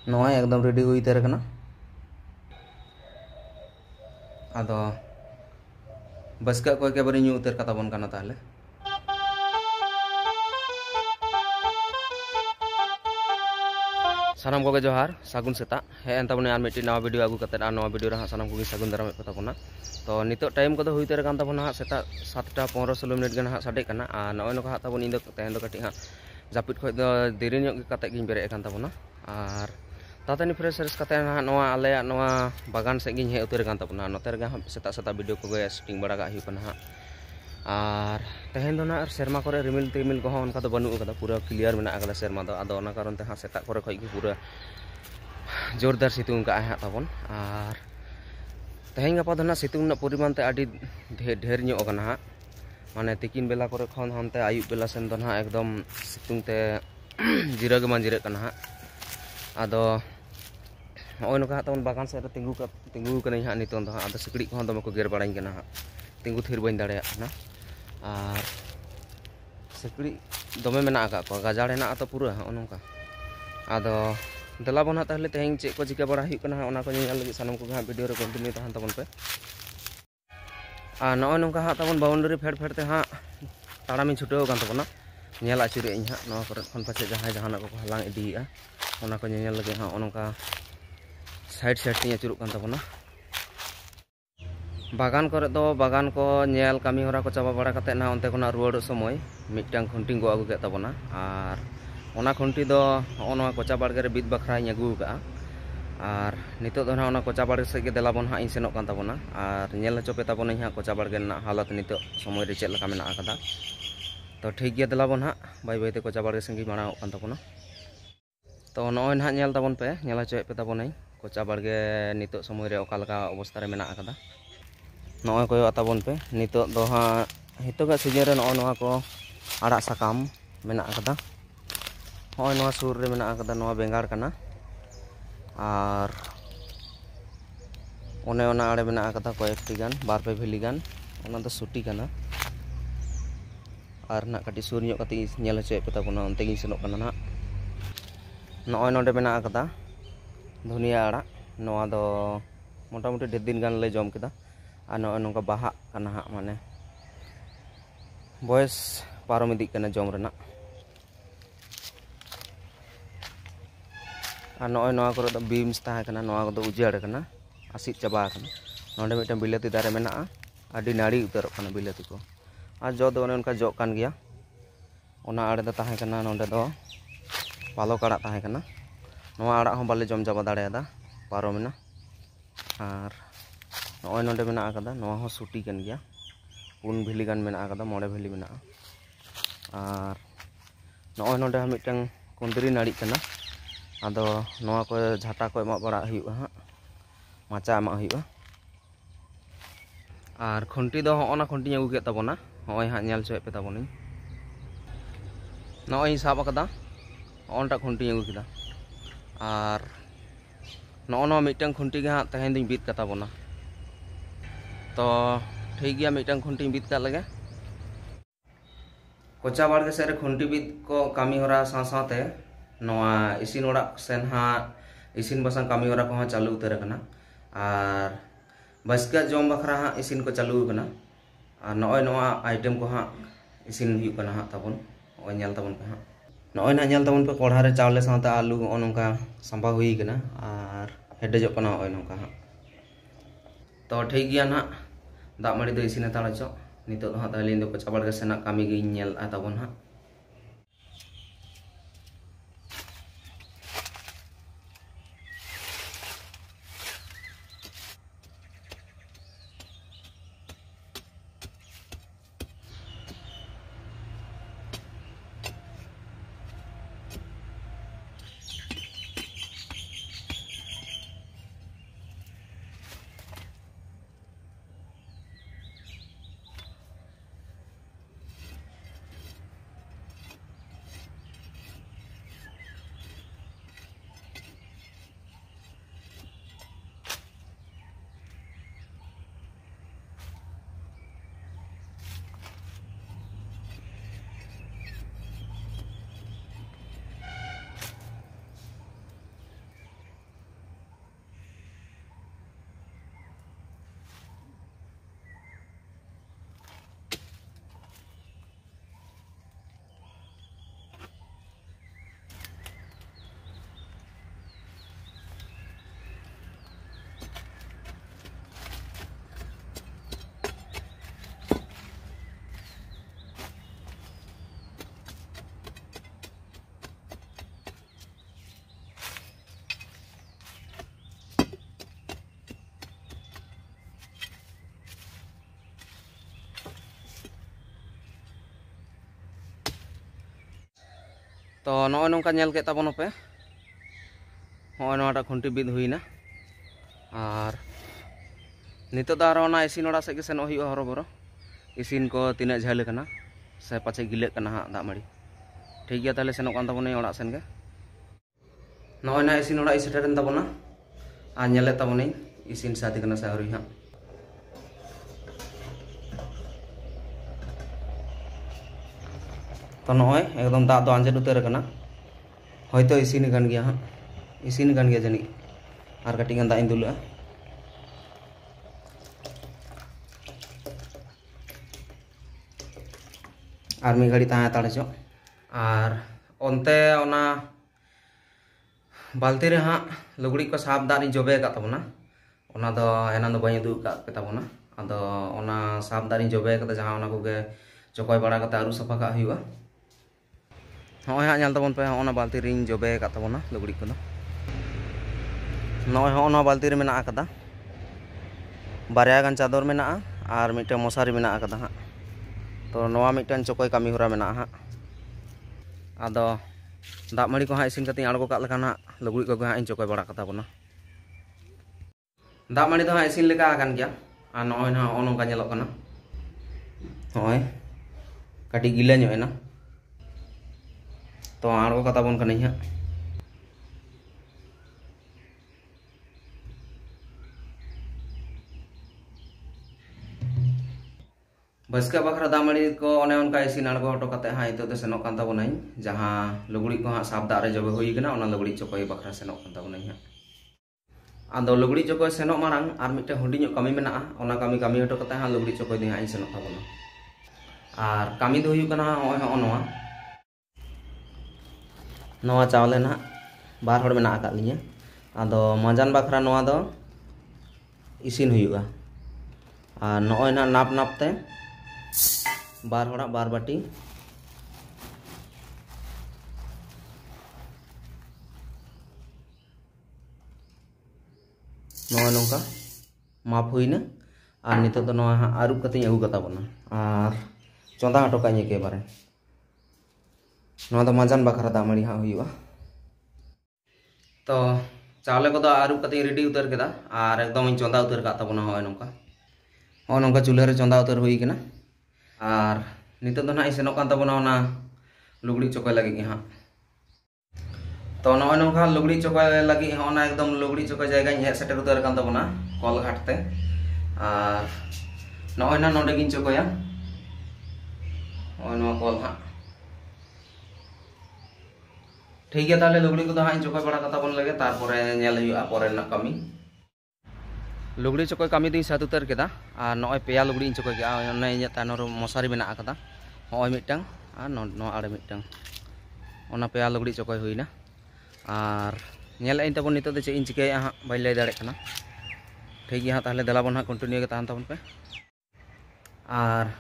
नॉय एकदम रेडी हुई तेरे कना आदो बस का कोई के बारे न्यू उतर कता बन कना ताले सानाम को जोहार सागुन सेता हे तबने आर मिट्टी नवा वीडियो आगू कते नवा वीडियो रे सानाम को सागुन दाराम पे तबना तो नितो टाइम को हुई तेरे कान तबना सेता 7:15-16 मिनट गन सडे कना आ नय नको हा तबन इन तेहन दो कटी हा जापिट खय दो देरी ᱧᱚᱜ कते गिन बेरे कान तबना आर तातानी फ्रेश फ्रेश कते हा नवा आले नवा बागान से गिन हे उतर कान तबना नते रे हा सेता सेता वीडियो को गए शूटिंग बड़ा गा हुई कना हा आर तेहन दो ना सेरमा करे रिमिल तिमिल को उनका तो बनू कदा पूरा क्लियर मेना कदा सेरमा दो आदो ना कारण ते हा सेता करे खय gi पूरा जोरदार सितुंग का हा तबन आर तेहन गपा दो ना सितुंग ना परिमाण ते आडी ढेर ᱧᱚᱜ कना हा माने तिकिन बेला करे खन हानते आयुब बेला सेन दो ना एकदम सितुंग ते जिरा गे मांजिरे कना हा आदो नय नका तबन बागान से तिंगु कने हा नितों दो आदो सिकड़ी को दम को गेर बड़ाई कना हा तिंगु थिर बन दाड़े ना आर सिकड़ी दमे मेना का को गाजाड़ हेना तो पूरा नोंका आदो दला बन ताहले तेहन चे को चिका बड़ा हुई कना ओना को नेल लगी सानम को वीडियो रे कंटिन्यू तहन तबन पे आ नय नोंका हा तबन बाउंड्री फेड फेड ते हा ताड़ामी छुटेव कान तबना नेल आचुरे इन हा नवा करे खन पाचे जहां जहाना को हलांग इदिया ओना को नेल लगे हा ओनका साइड साइड ती आचुरुक कान तबना बागान करे दो बागान को नेल कामी होरा को चाबा बड़ा कते ना ओनते कोना रुवाड़ समय मिटटांग खुंटिंग को आगु के तबना आर ओना खुंटी दो ओना कोचा बाड़गे रे बिद बखरा आगु का आर नितो दो ना ओना कोचा बाड़गे से के देला बन हा इन सेनोक कान तबना आर नेल चोपे तबना हा कोचा बाड़गे ना हालत नितो समय रे चेल लका मेना आकदा तो ठीक गया देला बन हा बाय बाय ते कोचा बाड़गे संगी माणाव कान तबना तो नय ना नेल तबन पे नेला चोय पे तबनाई कोचा बाड़गे नितो समय रे ओका लका अवस्था रे मेना आकदा नय कोय ताबन पे नितो दो हा हितोगा सीजन रे नय को आड़ा साकाम मेना आकदा नय नवा सुर रे मेना आकदा नवा बेंगाड़ कना आर ओने ओना आड़े मेना आकदा कयेकटी गान बार पे भेली गान ओना दो सुटी कना आर ना कटी सुर ᱧᱚᱜ कति नेल चोय पे ताबना ओनते गिन सेनोक कना ना नय नोंडे मेना आकदा धनिया आड़ा नवा दो मोटामुटी ढेर दिन गान ले जम केदा आ नय नोंका बाहा कना हा माने बयस पारम इदी कना जम रेना आ नय नवा करे दो बीम्स ताहे कना नवा को दो उजाड़ कना आसित चाबा कना नोंडे मिटन बिलाती दारे मेना आडी नाड़ी उतरक कना बिलाती को आ जो दो उनका जो कान गया ओना आड़े दो ताहे कना नोंडे दो पालक आड़ा ताहे कना नवा आड़ा हो बाले जम चाबा दाड़ेदा पारमेना आर नय नोंडे मेना आकदा नवा हो सुटी कन गया पुन भेली गान मेना आकदा मोड़े भेली मेना आर नय नोंडे हा मिटन कुंदरी नाड़ी कना आदो नवा को झाटा को एमा बड़ा हुआ हा माचा एमा हुआ आर खुंटी दो होना खुंटी अगु के तबना होय हा नेल चोय पे तबनी नय साब आकदा ओनटा खुंटी अगु केदा आर नय मिटन खुंटी गे हा तहेन दिन बीत कता बना तो ठीक गया मिटन खुंटी बीत का लगे कोचा बाड़गे से खुंटी बीत को कामी होरा साथे नवा इसिन ओड़ा सेन हा इसिन बसंग कामी होरा को हा चालू उतर कना आर बसका जम बखरा हा इसिन को चालू कना आर नय नवा आइटम को हा इसिन हुई कना हा तबन ओय नेल तबन पे हा नय ना नेल तबन पे कोढ़ा रे चावले साथे आलू ओनका संभा हुई कना आर हेडेजो कना ओय नोका हा तो ठीक गया ना दाग माड़ी दो इसिन ताड़ा चो नितो दो हा ताहले इन दो कोचा बाड़गे सेना कामी गे नेल आ तबन हा तो नॉय नौका नेल के ताबोन पे नॉय नोटा खुंटी बिद हुईना और नितो दा आरो ना इसिन ओड़ा से के सेनो हुई हरो इसिन को तीना झाल कना से पाचे गिले कना हा दा मड़ी ठीक गया ताले सेनो कान ताबोन ओड़ा सेन गे नॉय ना इसिन ओड़ा सेटरन ताबोना आ नेले ताबोन इसिन साथी कना से हरी हा तो नॉय एकदम दा दो आंजेड उतर कना होयतो इसिन गन गया हा इसिन गन गया जनी और कटिंग दा इन दुला और मी घड़ी ताया ताड़े चो और ओनते ओना बाल्टी रे हाँ लुगड़ी को साफ दानी जोबे का तबना ओना दो एना दो बाई दुक का तबना आदो ओना साफ दानी जोबे का जहां ओना कोगे चोकय बड़ा का आरु सफा का हुआ नॉय हाँ तबन पे ओना बाल्टी रिंग जोबे का तबना लुगड़ी को नॉय ओना बाल्टी रे मेना कदा बारया गान चादर मेना और मिटे मशारी मेना कदा हाँ तो नवा मिटन चोकय कमी होरा मेना हाँ आदो दाग मड़ी को हाँ इसिन कते आड़गो का लेका लुगड़ी को हाँ इन चोकय बड़ा कता बना दाग मड़ी तो हाँ इसिन लेका आकान गया और नॉय हाँ ओनोका नेलोग कना नॉय काटी गिला ᱧᱚᱜ एना तो आड़गो कता बन कनी हाँ बसका बखरा दामड़ी को ओने उनका इसिन आड़गो हटो कते हाँ इतो ते सेनोक कान ताबोनाई जहां लुगड़ी को हाँ साफ दाग रे जबे हुई कना ओना लुगड़ी चोकय बखरा सेनोक कान ताबोनाई हाँ आदो लुगड़ी चोकय सेनोक मारांग आर मिटे हुंडी कमी मेना ओना कमी कमी हटो कते हाँ लुगड़ी चोकय दे हाँ इन सेनोक ताबोना और कमी दो हुई कना ओय हो नोवा नोवा चावले ना बार हड़ मेना आका लिया आदो मजान बखरा नोवा दो इसिन हुईगा और नोय ना नाप नाप ते बार हड़ा बार बाटी नोय नोका माप हुईना और नितो तो नोय हाँ आरुब कते अगू कता बना और चोंदा हटो का के बारे नोवा तो मजान बखरा दाग मड़ी हाँ हुईगा तो चावले को आरुब कते रेडी उतर केदा और एकदम इन चोंदा उतर का तबना होय नोका चूल्हा रे चोंदा उतर हुई कना और नितो तो ना सेनोक कान ताबोना ओना लुगड़ी चोकय लगी हाँ तो नॉय नोका लुगड़ी चोकय लगी हाँ ओना एकदम लुगड़ी चोकय जायगा हेज सेटर उतर कान ताबोना कल घाट ते और नॉय ना नोडे गिन चोकया ओय नो कल हाँ ठीक है ताले लुगड़ी को हाँ इन चोकय बड़ा कता बन लगे तारपरे नेल हुआ परे ना कमी लुगड़ी चोकय कमी दी सात उतर केदा और नॉय पेया लुगड़ी चोकय के ओने इᱧ तानो मशारी मेना कदा होय मिटटांग और नो आड़े मिटटांग ओना पेया लुगड़ी चोकय हुईना और नेल इन तबन नितो दे चे इन चिकाया हाँ बाई लय दाड़े कना ठीक गया हाँ ताहले देला बन हाँ कंटिन्यू के ताहन तबन पे और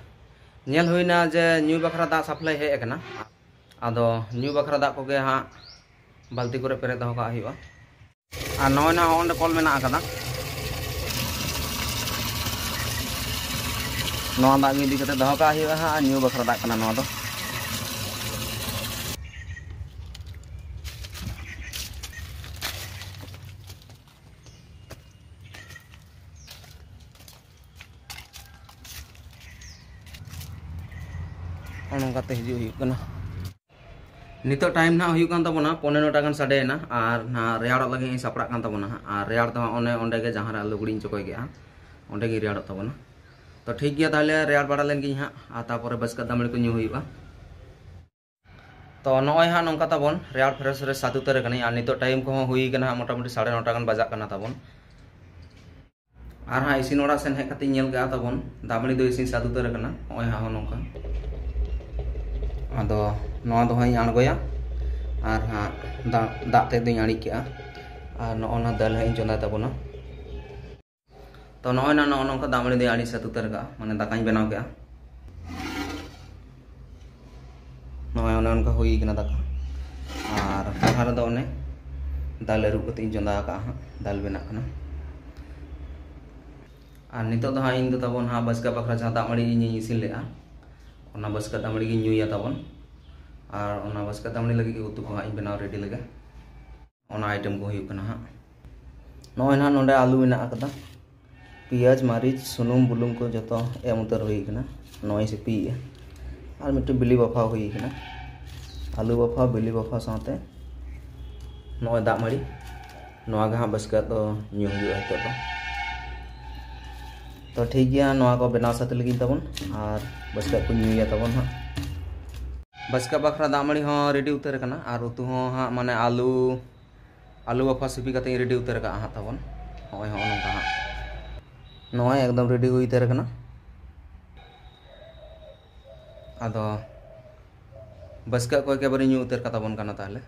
नेल हुईना जे न्यू बखरा दा सप्लाई हेज कना आदो न्यू बखरा दा कोगे हाँ बाल्टी करे पेरे दहो का हुआ और नॉय ना ओंडे कल मेना कदा नवा दाग इदी कते दहो का हुआ हाँ न्यू बखरा दाग कना नवा दो ओनोंकाते हिजु हुई कना नितो टाइम ना हुई कान ताबोना 15 गान साडेना और ना रेयाड़ लगे सापड़ा कान ताबोना और रेयाड़ तो ओने ओंडे के जहां लुगड़ी चोकय गया ओंडे गे रेयाड़ ताबोना तो ठीक गया ताहले रेयाड़ बड़ा लेन गी हाँ और तारपरे बसका दामड़ी को न्यू हुईगा तो नॉय हाँ नौका ताबोन रेयाड़ फ्रेश रे सात उतर कनी और नितो टाइम को हुई कना मोटामुटी 9:30 गान बजा कना ताबोन और हाँ इसिन ओड़ा सेन हेज कते नेल गया ताबोन दामड़ी दो इसिन सात उतर कना ओय हाँ नौका आदो नवा दो हाँ आड़गोया और हाँ दाग ते दुई आड़ी के और नोना दाल हाँ चोंदा ताबोना तो नॉय ना नौका दामड़ी दो आड़ी सात उतर का माने दाकाई बनाव के नॉय ओने उनका हुई कना दाका और पहाड़ दो ओने दाल अरुब कते चोंदा का हाँ दाल बना कना और नितो दो हाँ इन दो ताबोन हाँ बसका बखरा जहाँ दाग मड़ी इन इसिन लेआ ओना बसका दाग मड़ी गी ᱧᱩᱭᱟ ताबोन और ओना बसका दामड़ी लगे उतु को हाँ बनाव रेडी लगे ओना आइटम को हुई हाँ नॉय ना नोडे आलू मेना अकदा पियाज मारिच सुनुम बुलुंग को जो एम उतर हुई नॉय से पी और मिट्टी बिली बफा हुई आलू बफा बिली बफा साथे नॉय दाग माड़ी नॉय हाँ बसका तो न्यू हुई तो ठीक गया नॉय को बनाव साथ लगी तबन और बसका को न्यूया तबन हाँ बसका बखरा दाग माड़ी हाँ रेडी उतर करना और उतु हाँ माने आलू आलू बफा सिपी कते रेडी उतर का हाँ तबन नॉय हाँ नोका हाँ नॉय एकदम रेडी हुई उतर करना आदो बसका को एकेबारे न्यू उतर का तबन करना ताहले